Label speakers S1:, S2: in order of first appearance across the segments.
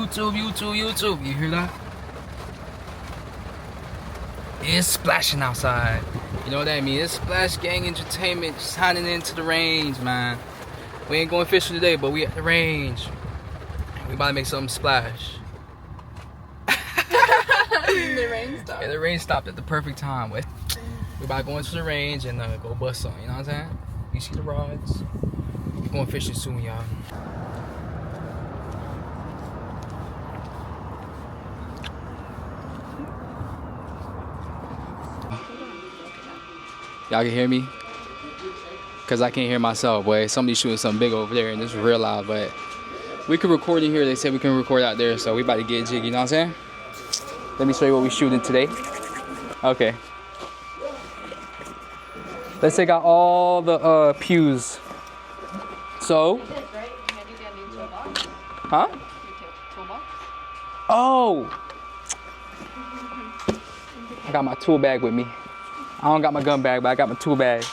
S1: YouTube, YouTube, YouTube. You hear that? It's splashing outside. You know what that means? It's Splash Gang Entertainment signing into the range, man. We ain't going fishing today, but we at the range. We about to make something splash.
S2: The rain stopped.
S1: Yeah, the rain stopped at the perfect time. We about to go into the range and go bust something, you know what I'm saying? You see the rods? We're going fishing soon, y'all. Y'all can hear me? Cause I can't hear myself, boy. Somebody's shooting something big over there and it's real loud, but we can record in here. They said we can record out there, so we about to get jiggy, you know what I'm saying? Let me show you what we shooting today. Okay. Let's take out all the pews. So. Huh? Oh. I got my tool bag with me. I don't got my gun bag, but I got my tool bag.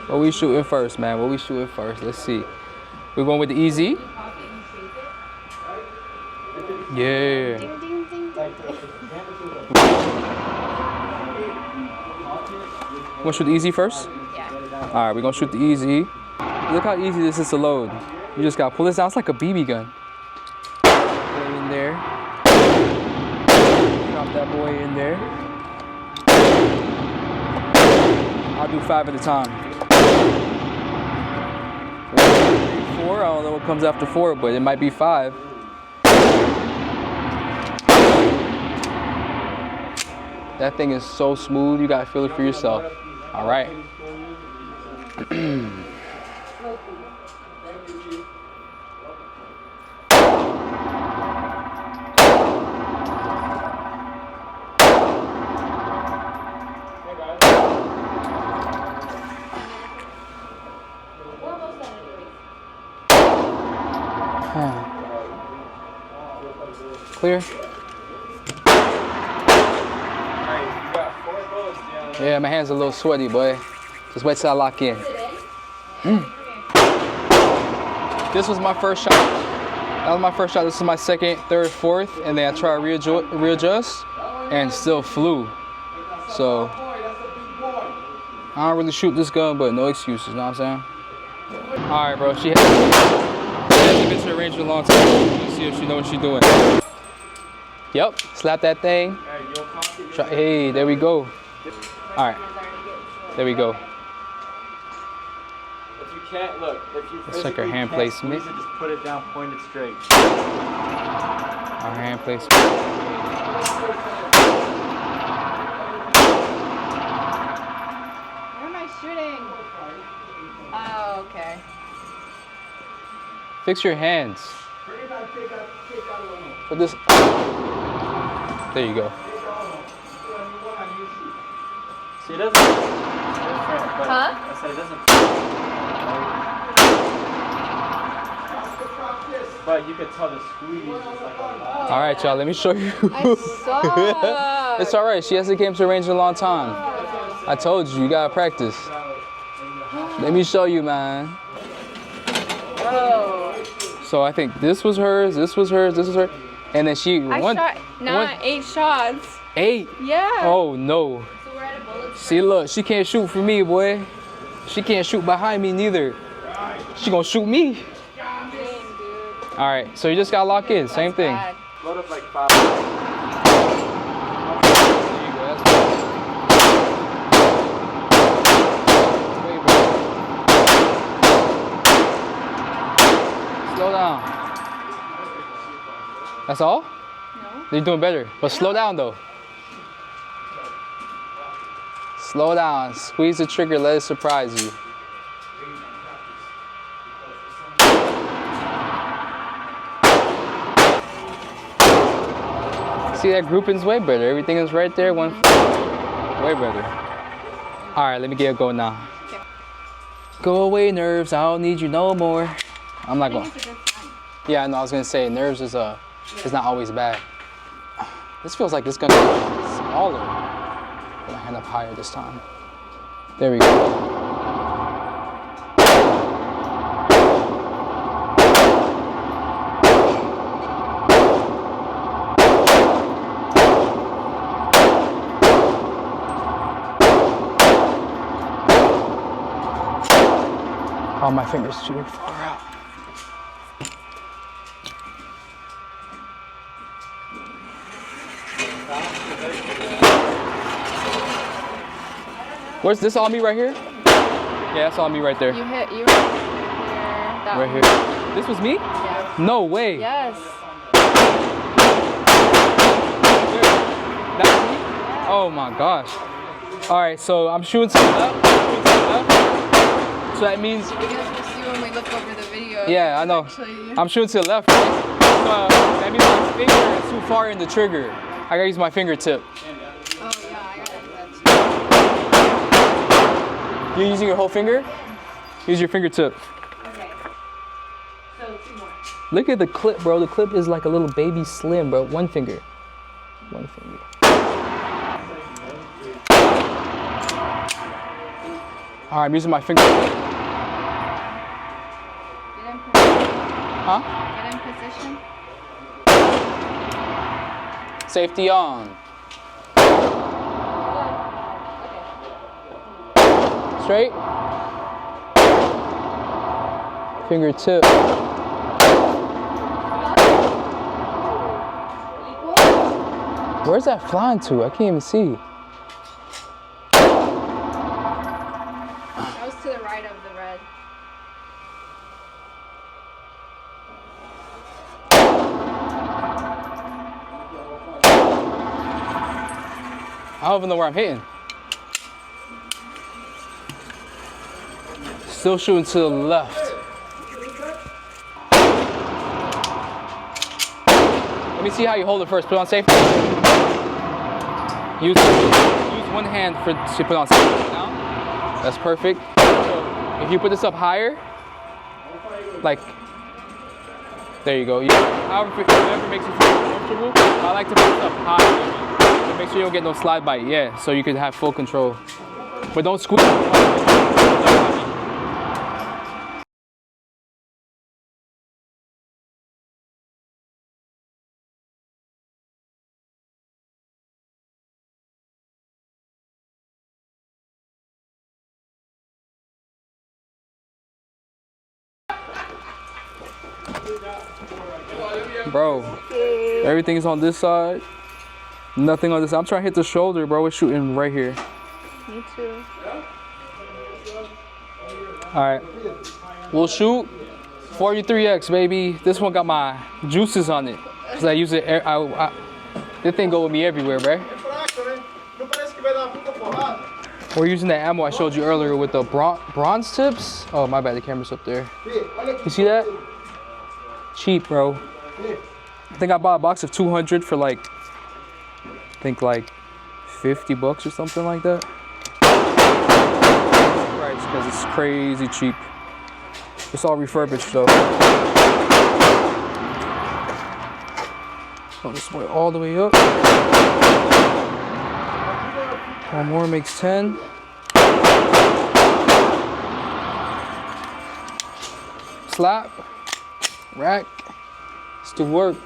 S1: What we shooting first, man? What we shooting first? Let's see. We're going with the EZ. Yeah. Want to shoot the EZ first?
S2: Yeah.
S1: All right, we're gonna shoot the EZ. Look how easy this is to load. You just gotta pull this down. It's like a BB gun. Put it in there. Drop that boy in there. I'll do 5 at a time. 1, 2, 3, 4. I don't know what comes after 4, but it might be 5. That thing is so smooth, you gotta feel it for yourself. All right. Clear? Yeah, my hands are a little sweaty, boy. Just wait till I lock in. This was my first shot. That was my first shot. This is my second, third, fourth, and then I tried to readjust and still flew. So I don't really shoot this gun, but no excuses, you know what I'm saying? All right, bro. She hasn't been to the range in a long time. Let's see if she knows what she's doing. Yep, slap that thing. Hey, there we go. All right, there we go.
S3: If you can't, look, if you
S1: Let's check our hand placement.
S3: Squeeze it, just put it down, pointed straight.
S1: Our hand placement.
S2: Where am I shooting? Oh, okay.
S1: Fix your hands. Put this. There you go.
S3: See, it doesn't. But
S2: Huh?
S3: I said it doesn't. But you could tell the squeeze is like a lot.
S1: All right, y'all. Let me show you.
S2: I suck.
S1: It's all right. She hasn't came to the range in a long time. I told you, you gotta practice. Let me show you, man.
S2: Oh.
S1: So I think this was hers, this was hers, this was her, and then she
S2: I shot 8 shots.
S1: 8.
S2: Yeah.
S1: Oh no.
S2: So we're at a bullet.
S1: See, look, she can't shoot for me, boy. She can't shoot behind me neither. She gonna shoot me.
S2: Dang, dude.
S1: All right, so you just gotta lock in. Same thing.
S2: Bad.
S3: Load up like 5.
S1: There you go. That's good. Slow down. That's all?
S2: No.
S1: You're doing better, but slow down though. Slow down. Squeeze the trigger. Let it surprise you. See, that grouping's way better. Everything is right there. Way better. All right, let me get a go now.
S2: Okay.
S1: Go away, nerves. I don't need you no more. I'm not going.
S2: I think it's a good sign.
S1: Yeah, no, I was gonna say nerves is not always bad. This feels like this gun is smaller. Put my hand up higher this time. There we go. Oh, my finger's too far out. Where's this on me right here? Yeah, that's on me right there.
S2: You hit, you right here. That
S1: Right
S2: one.
S1: here. This was me?
S2: Yeah.
S1: No way.
S2: Yes.
S1: That was me? Oh my gosh. All right, so I'm shooting to the left. Shooting to the left. So that means,
S2: You guys will see when we look over the video.
S1: yeah, I know.
S2: Actually,
S1: I'm shooting to the left. Right? So that means my finger is too far in the trigger. I gotta use my fingertip.
S2: oh yeah, I gotta do that too.
S1: You're using your whole finger? Use your fingertip.
S2: Okay. So 2 more.
S1: Look at the clip, bro. The clip is like a little baby slim, bro. One finger. One finger. All right, I'm using my fingertip.
S2: Get in position.
S1: Huh?
S2: Get in position.
S1: Safety on. Straight. Fingertip. Where's that flying to? I can't even see.
S2: That was to the right of the red.
S1: I don't even know where I'm hitting. Still shooting to the left. Let me see how you hold it first. Put on safety. Use one hand to put on safety. Down. That's perfect. So if you put this up higher, like, there you go. However makes you feel comfortable. I like to put this up high. Make sure you don't get no slide bite. Yeah, so you can have full control. But don't squeeze. Bro, everything is on this side. Nothing on this side. I'm trying to hit the shoulder, bro. We're shooting right here.
S2: Me too.
S1: All right. We'll shoot 43X, baby. This one got my juices on it. Because I use it. This thing go with me everywhere, bro. We're using that ammo I showed you earlier with the bronze tips. Oh, my bad. The camera's up there. You see that? Cheap, bro. I think I bought a box of 200 for like, I think like 50 bucks or something like that. Right, because it's crazy cheap. It's all refurbished though. Oh, this way all the way up. One more makes 10. Slap. Rack. It's to work.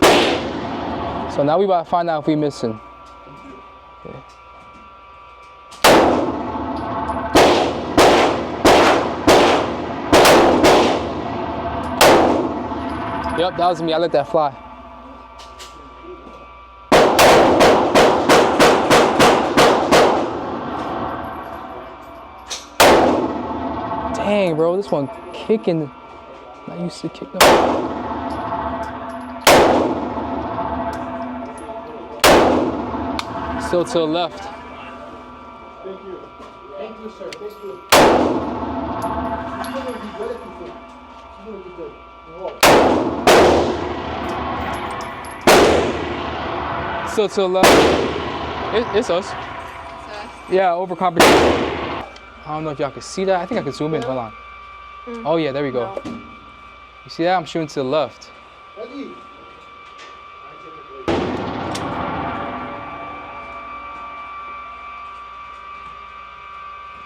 S1: So now we about to find out if we missing. Okay. Yep, that was me. I let that fly. Dang, bro, this one kicking. Not used to kick no. Still to the left.
S4: Thank you. Thank you, sir. Thank you.
S1: Still to the left. It's us.
S2: So,
S1: Yeah, overcompensation. I don't know if y'all can see that. I think I can zoom in. Hold on. Oh yeah, there we go. You see that? I'm shooting to the left.
S4: Ready?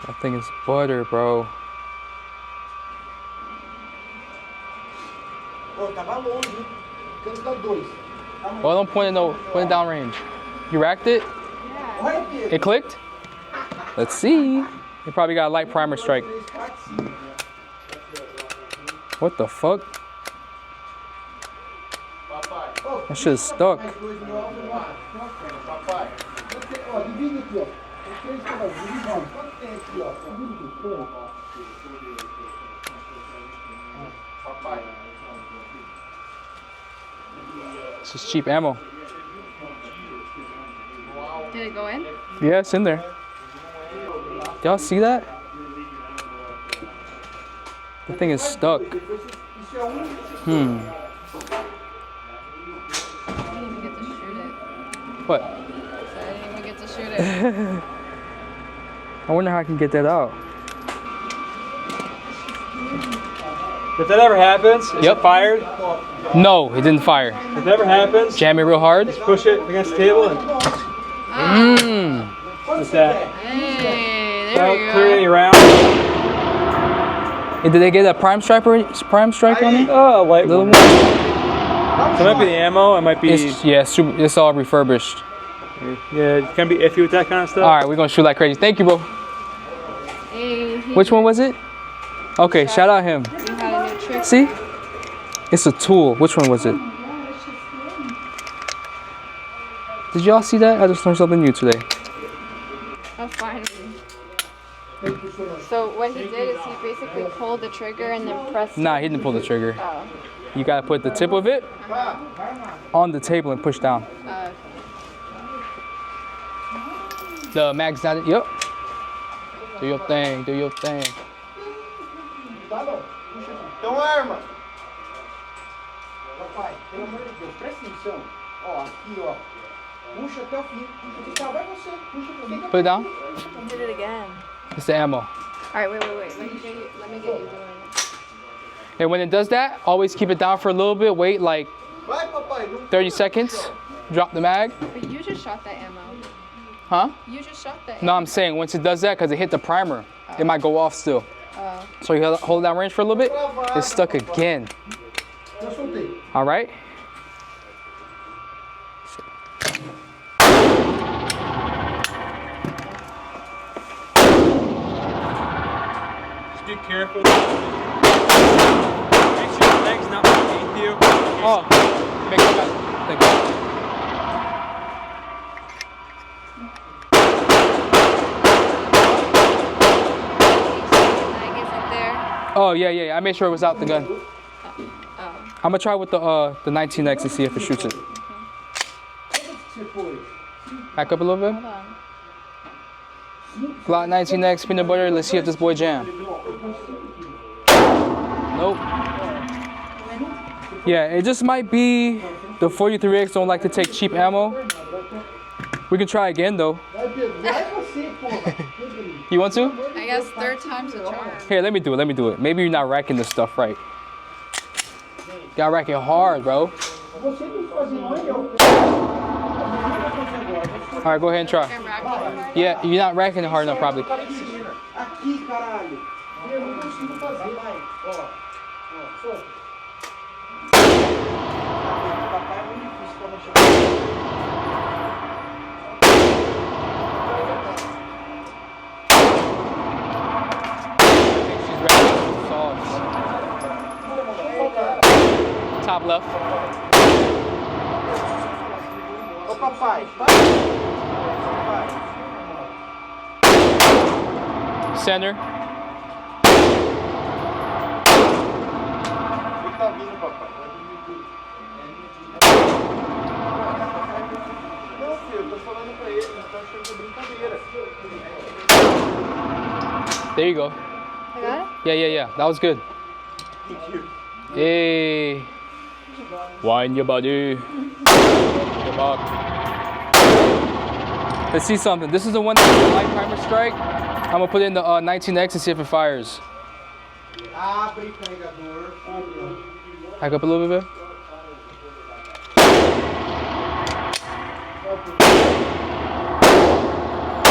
S1: That thing is butter, bro.
S4: Ó, tava longe, hein? Canto da 2.
S1: Well, don't point it down range. You racked it?
S2: yeah.
S4: Olha, Pedro.
S1: It clicked? Let's see. You probably got a light primer strike.
S4: 3, 4, 5.
S1: What the fuck? That shit is stuck.
S4: Papai. Ó, divide aqui, ó. Divide quanto tem aqui, ó. Divide aqui, Papai.
S1: This is cheap ammo.
S2: Did it go in?
S1: Yeah, it's in there. Y'all see that? The thing is stuck. Hmm.
S2: I didn't even get to shoot it.
S1: What?
S2: So I didn't even get to shoot it.
S1: I wonder how I can get that out.
S3: If that ever happens, is
S1: Yep.
S3: it fired?
S1: No, it didn't fire.
S3: If that ever happens,
S1: Jam it real hard.
S3: push it against the table and
S1: Mmm.
S3: just that.
S2: Hey, there
S3: That'll
S2: we
S3: clear any
S2: go.
S3: round.
S1: And did they get a prime strike on it?
S3: Oh, light
S1: Little
S3: one.
S1: one?
S3: So it might be the ammo. It might be.
S1: It's all refurbished.
S3: Yeah, you can be iffy with that kind of stuff.
S1: All right, we're gonna shoot like crazy. Thank you, bro.
S2: Hey, he
S1: Which one was it? Okay, shout out him.
S2: had a new trick.
S1: See? It's a tool. Which one was it? Did y'all see that? I just learned something new today.
S2: Oh, finally. So what he did is he basically pulled the trigger and then pressed.
S1: Nah, he didn't pull the trigger.
S2: Oh.
S1: You gotta put the tip of it on the table and push down. The mag's not it. Yep. Do your thing. Do your thing.
S4: Então, arma. Papai, pelo amor de Deus, presta atenção. Ó, aqui, ó. Puxa até o fim. Puxa, vai você. Puxa pra mim.
S1: Put it down.
S2: Did it again.
S1: It's the ammo.
S2: All right, wait. Let me get you doing it.
S1: And when it does that, always keep it down for a little bit. Wait like
S4: Vai, papai. Não
S1: 30 seconds. Drop the mag.
S2: But you just shot that ammo.
S1: Huh?
S2: You just shot that.
S1: No, I'm saying once it does that, because it hit the primer, it might go off still.
S2: Oh.
S1: So you hold that range for a little bit. It's stuck again.
S4: Já soltei.
S1: All right.
S3: Just be careful. Make sure the leg's not underneath you.
S1: Oh, make sure that. Thank you.
S2: Mag isn't there.
S1: Oh yeah. I made sure it was out the gun.
S2: Oh.
S1: I'm gonna try with the 19X and see if it shoots it.
S4: Você foi.
S1: Back up a little bit.
S2: Hold on.
S1: Glock 19X peanut butter. Let's see if this boy jam. Nope. Yeah, it just might be the 43X don't like to take cheap ammo. We can try again though.
S4: Vai, Pedro. Vai você, porra.
S1: You want to?
S2: I guess third time's a charm.
S1: Here, let me do it. Maybe you're not racking this stuff right. You gotta rack it hard, bro.
S4: Você tem que fazer, não é eu.
S1: All right, go ahead and try.
S2: I'm racking hard.
S1: Yeah, you're not racking it hard enough, probably.
S4: Aqui, caralho. Eu não consigo fazer. Papai, ó. Solta. Papai é muito difícil pra mexer.
S1: She's ready. Sauce. Top left.
S4: Ô, papai.
S1: Center.
S4: Ele tá vindo, papai. Não, filho, eu tô falando pra ele. Ele tá achando que é brincadeira.
S1: There you go.
S2: I got it?
S1: Yeah. That was good. Hey. Wind your body. Your back. Let's see something. This is the one that's the light primer strike. I'm gonna put it in the 19X and see if it fires.
S4: Abre carregador.
S1: Back up a little bit.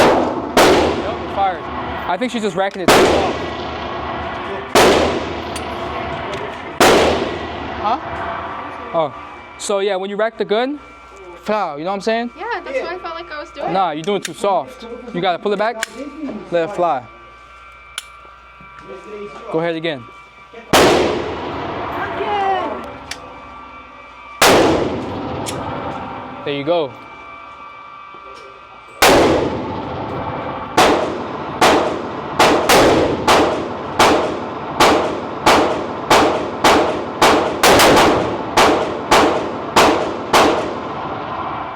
S1: Nope, it fired. I think she's just racking it too long. Huh? Oh. So yeah, when you rack the gun, flow, you know what I'm saying?
S2: Yeah, that's what I felt like I was doing.
S1: Nah, you're doing it too soft. You gotta pull it back, let it fly. Go ahead again. There you go.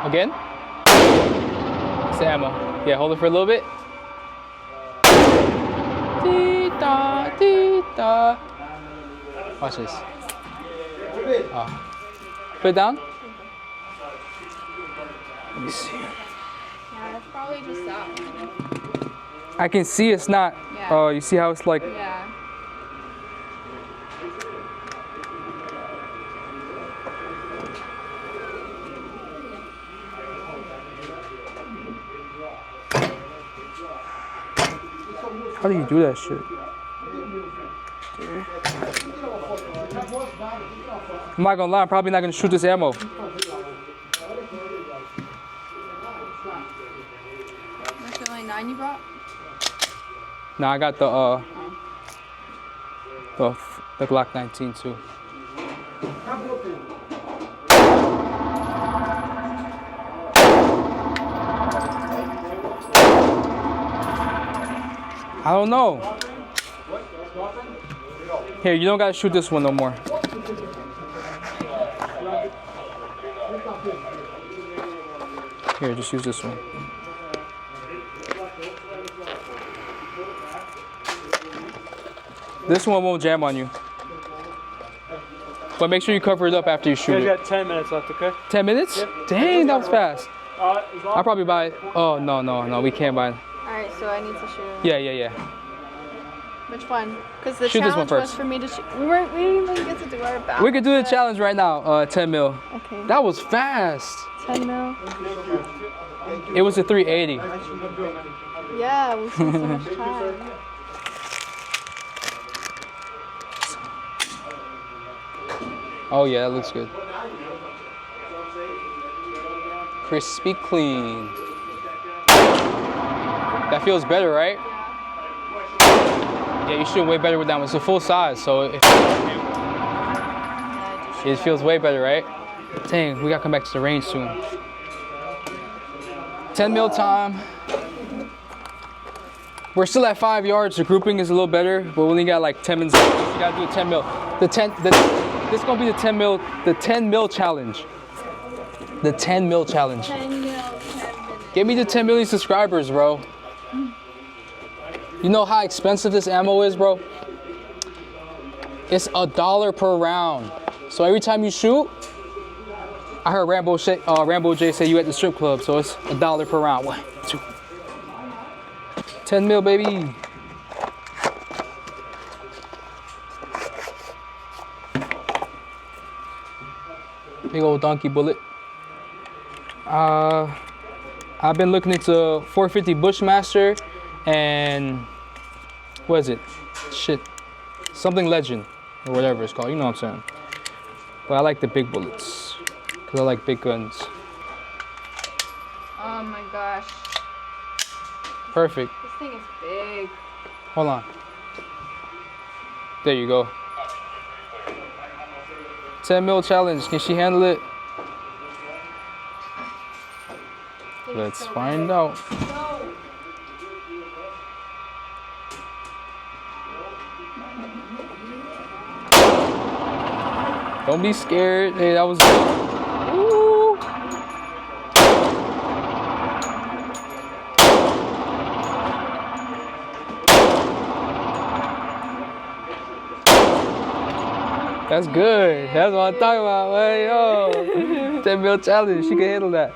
S1: Again? It's the ammo. Yeah, hold it for a little bit. Dee-da, dee-da. Watch this. Put it down. Let me see.
S2: Yeah, it's probably just that one.
S1: I can see it's not.
S2: Yeah.
S1: Oh, you see how it's like.
S2: Yeah.
S1: How do you do that shit? I'm not gonna lie, I'm probably not gonna shoot this ammo.
S2: That's the only 9 you brought?
S1: Nah, I got the Glock 19 too. I don't know. Here, you don't gotta shoot this one no more. Here, just use this one. This one won't jam on you. But make sure you cover it up after you shoot
S3: You
S1: it.
S3: got 10 minutes left, okay?
S1: 10 minutes? Dang, that was fast.
S3: As long
S1: I'll probably buy it. Oh, no, we can't buy it.
S2: Alright, so I need to shoot.
S1: Yeah.
S2: Which one? Because the
S1: Shoot this one
S2: challenge was
S1: first.
S2: for me to shoot. We didn't even get to do our balance.
S1: We could do the challenge right now, 10 mil.
S2: Okay.
S1: That was fast.
S2: 10 mil.
S1: It was a 380.
S2: Yeah, we spent so much time.
S1: Oh yeah, that looks good. Crispy clean. That feels better, right? Yeah, you shoot way better with that one. It's a full size, so it feels way better, right? Dang, we gotta come back to the range soon. 10 mil time. We're still at 5 yards. The grouping is a little better, but we only got like 10 minutes. You gotta do a 10 mil. This is gonna be the 10 mil challenge. The 10 mil challenge.
S2: 10 mil, 10 minutes.
S1: Get me to 10 million subscribers, bro. You know how expensive this ammo is, bro? It's $1 per round. So every time you shoot, I heard Rambo J say you at the strip club, so it's $1 per round. 1, 2. 10 mil, baby. Big old donkey bullet. I've been looking into 450 Bushmaster and what is it? Shit, something Legend or whatever it's called. You know what I'm saying? But I like the big bullets because I like big guns.
S2: Oh my gosh.
S1: Perfect.
S2: This thing is big.
S1: Hold on. There you go. 10 mil challenge. Can she handle it? Let's find out. Don't be scared. Hey, that was good. Ooh. That's good. That's what I'm talking about. Hey, yo. 10 mil challenge. She can handle that.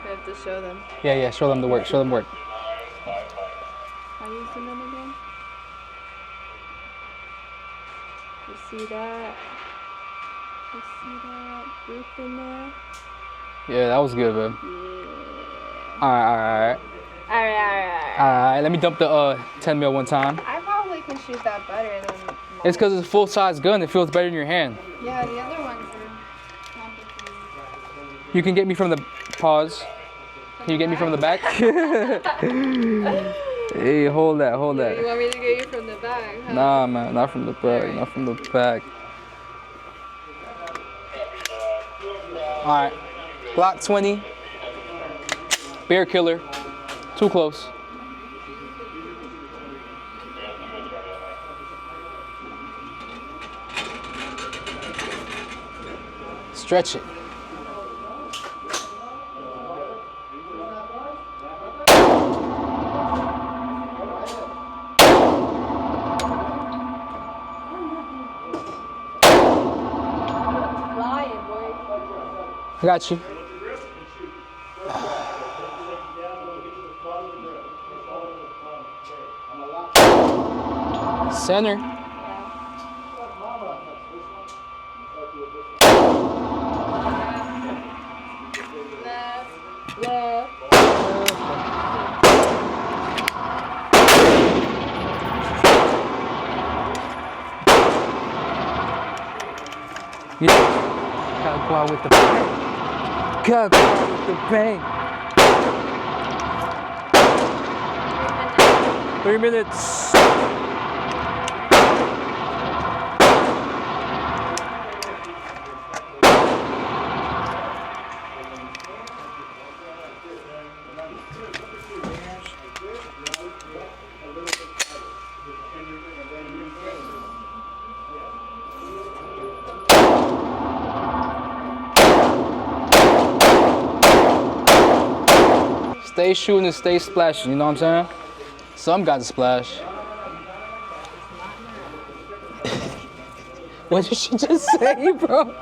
S2: We have to show them.
S1: Yeah. Show them the work. Show them work.
S2: How you zoom in again? You see that? You see that group in there?
S1: Yeah, that was good, man.
S2: Yeah.
S1: Alright. Alright, let me dump the 10 mil one time.
S2: I probably can shoot that better than.
S1: It's because it's a full-size gun. It feels better in your hand.
S2: Yeah, the other ones are complicated.
S1: You can get me from the pause. Can you get me from the back? Hey, hold that.
S2: You want me to get you from the back? Huh?
S1: Nah, man, not from the back. Not from the back. All right, Glock 20. Bear killer. Too close. Stretch it.
S2: Flying, boy.
S1: I got you. Center.
S2: Left.
S1: Yeah. Gotta go out with the bang. Gotta go out with the bang. 3 minutes. Stay shooting and stay splashing, you know what I'm saying? Some got to splash. What did she just say, bro?